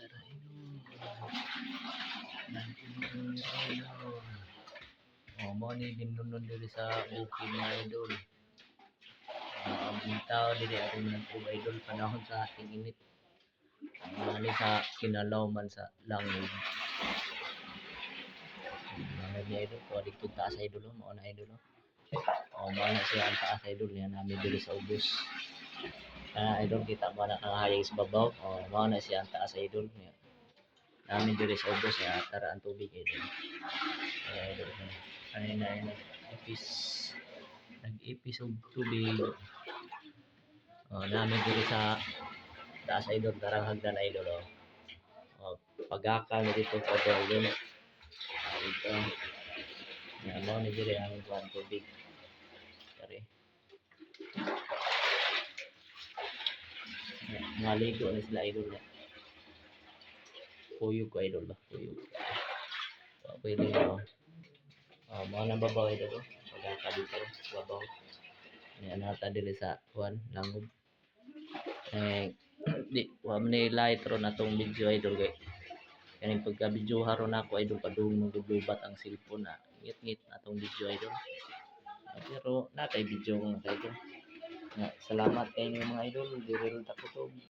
Tara idol. Idol. Oh, mo ni dinunod diri sa bukid na idol. Ang tao diri aron nagtug idol panahon sa ating init. Ani sa kinalawman sa langit. Mga ni idol ko dito taas idol mo na idol. Oh, mo na siya ang taas idol niya namin diri sa ubos. Idol kita mo na ang hayag sa babaw. Oh, mo na siya ang taas idol niya. Namin diri sa ubos niya tara ang tubig idol. Ay idol. Kanina ay nag-ipis og tubig. Oh, namin diri sa taas idol tarang hagdan idol oh. Oh, pagakal dito sa idol. Ito. Yan mo ni diri ang kuan tubig. Kare. Maligo na sila idol. Puyog ko idol ba? Puyog. So, pwede na oh. Oh, mga nang babaw idol oh. Pagakal dito babaw. Yan nata diri sa kuan langob. Di wa man ni light ron atong video idol kay kaning pagka video haron ako idol padung magdudubat ang cellphone na ngit-ngit atong video idol. Pero natay video ng idol. Salamat kay mga idol, diri ron ta kutob.